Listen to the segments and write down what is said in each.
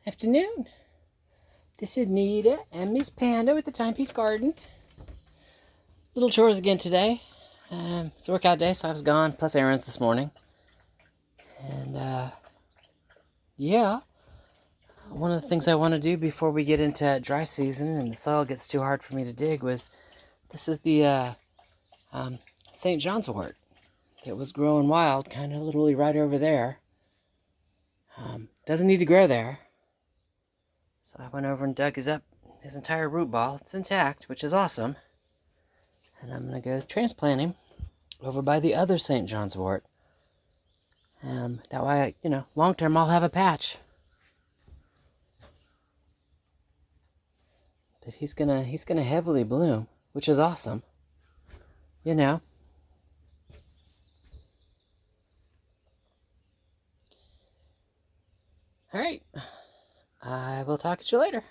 Afternoon. This is Nita and Miss Panda with the Timepiece Garden. Little chores again today. It's a workout day, so I was gone, plus errands this morning. And, yeah. One of the things I want to do before we get into dry season and the soil gets too hard for me to dig was, this is the St. John's wort. It was growing wild, kind of literally right over there. Doesn't need to grow there. So I went over and dug his entire root ball. It's intact, which is awesome. And I'm going to go transplant him over by the other St. John's wort. That way, long term I'll have a patch. That he's gonna heavily bloom, which is awesome. All right. I will talk to you later.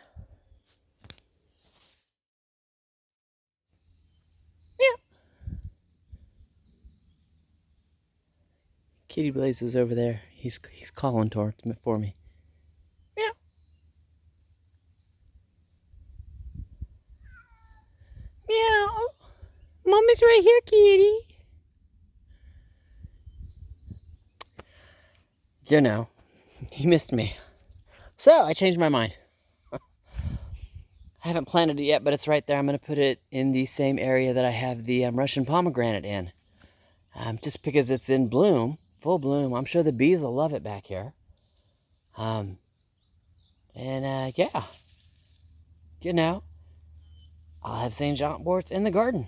Yeah. Kitty Blaze is over there. He's calling towards me for me. Yeah. Meow. Mommy's right here, kitty. He missed me. So I changed my mind. I haven't planted it yet, but it's right there. I'm going to put it in the same area that I have the Russian pomegranate in. Just because it's in bloom, full bloom. I'm sure the bees will love it back here. Yeah. I'll have St. John worts in the garden.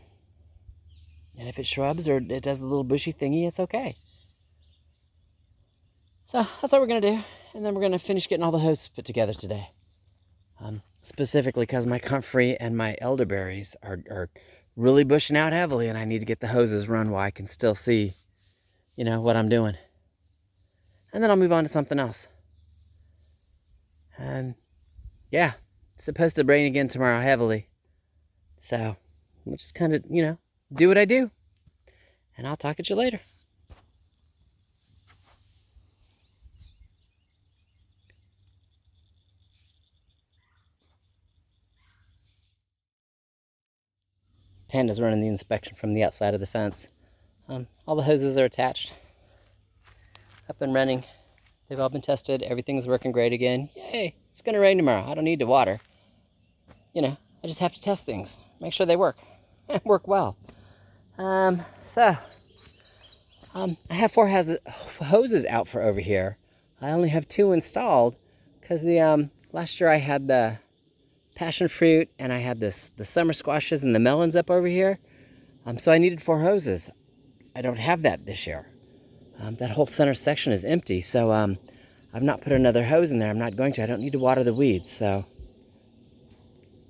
And if it shrubs or it does a little bushy thingy, it's okay. So that's what we're going to do. And then we're going to finish getting all the hoses put together today. Specifically because my comfrey and my elderberries are really bushing out heavily, and I need to get the hoses run while I can still see, what I'm doing. And then I'll move on to something else. Yeah, it's supposed to rain again tomorrow heavily. So we'll just kind of, do what I do. And I'll talk to you later. Panda's running the inspection from the outside of the fence. All the hoses are attached, up and running. They've all been tested. Everything's working great again. Yay! It's going to rain tomorrow. I don't need to water. I just have to test things. Make sure they work. Work well. I have 4 hoses out for over here. I only have 2 installed because the last year I had the passion fruit and I had the summer squashes and the melons up over here. So I needed 4 hoses. I don't have that this year. That whole center section is empty, so I've not put another hose in there. I'm not going to. I don't need to water the weeds, so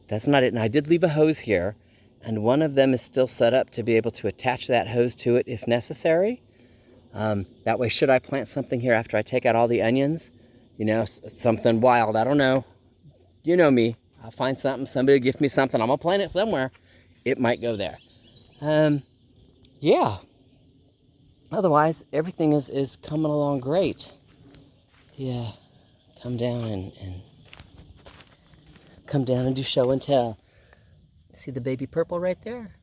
that's not it. And I did leave a hose here, and one of them is still set up to be able to attach that hose to it if necessary. That way, should I plant something here after I take out all the onions, something wild, I don't know. You know me. I'll find something, somebody will give me something, I'm going to plant it somewhere. It might go there. Yeah. Otherwise, everything is coming along great. Yeah. Come down and do show and tell. See the baby purple right there?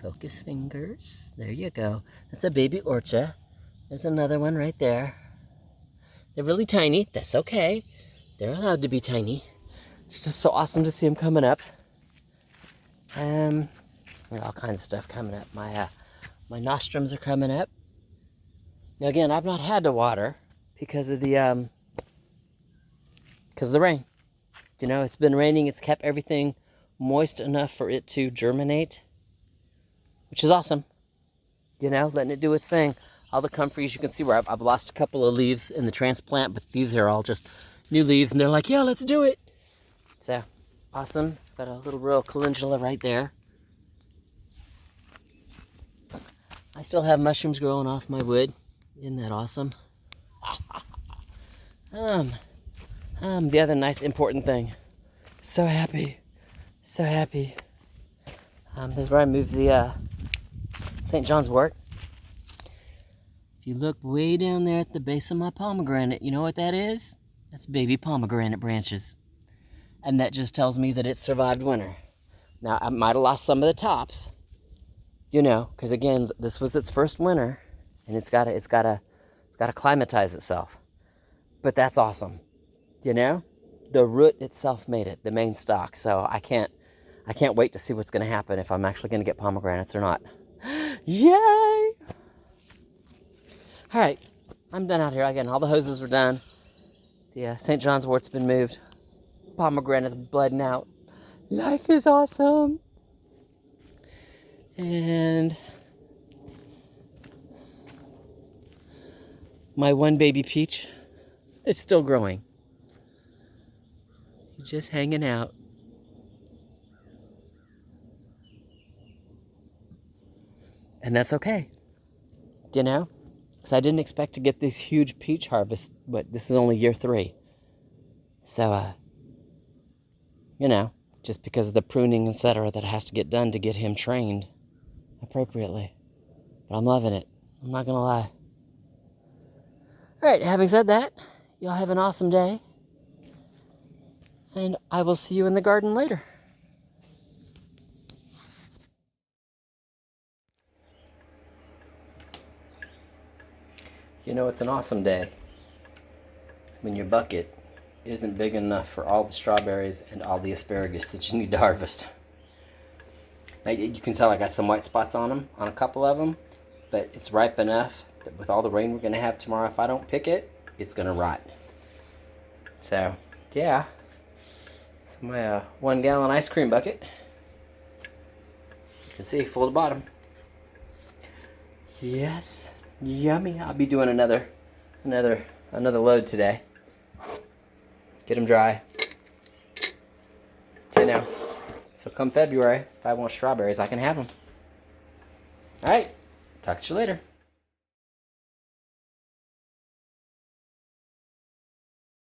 Focus fingers. There you go. That's a baby orcha. There's another one right there. They're really tiny. That's okay. They're allowed to be tiny. It's just so awesome to see them coming up. All kinds of stuff coming up. My nostrums are coming up. Now again, I've not had to water because of the rain. It's been raining. It's kept everything moist enough for it to germinate, which is awesome. Letting it do its thing. All the comfreys, you can see where I've lost a couple of leaves in the transplant, but these are all just new leaves, and they're like, yeah, let's do it. So, awesome. Got a little row of calendula right there. I still have mushrooms growing off my wood. Isn't that awesome? The other nice important thing. So happy. So happy. This is where I moved the St. John's wort. If you look way down there at the base of my pomegranate, you know what that is? That's baby pomegranate branches. And that just tells me that it survived winter. Now, I might have lost some of the tops, you know, because again, this was its first winter, and it's gotta acclimatize itself. But that's awesome, you know. The root itself made it, the main stock. So I can't wait to see what's gonna happen if I'm actually gonna get pomegranates or not. Yay! All right, I'm done out here. Again, all the hoses were done. The St. John's wort's been moved. Pomegranates blooding out. Life is awesome. And my one baby peach is still growing. He's just hanging out. And that's okay, you know? Because I didn't expect to get this huge peach harvest, but this is only year 3. So, you know, just because of the pruning, etc., that has to get done to get him trained appropriately. But I'm loving it. I'm not gonna lie. All right, having said that, y'all have an awesome day. And I will see you in the garden later. You know, it's an awesome day when your bucket isn't big enough for all the strawberries and all the asparagus that you need to harvest. Now, you can tell I got some white spots on them, on a couple of them, but it's ripe enough that with all the rain we're going to have tomorrow, if I don't pick it, it's going to rot. So, yeah. It's my 1 gallon ice cream bucket. You can see, full to bottom. Yes, yummy. I'll be doing another load today. Get them dry. You know. So come February, if I want strawberries, I can have them. All right. Talk to you later.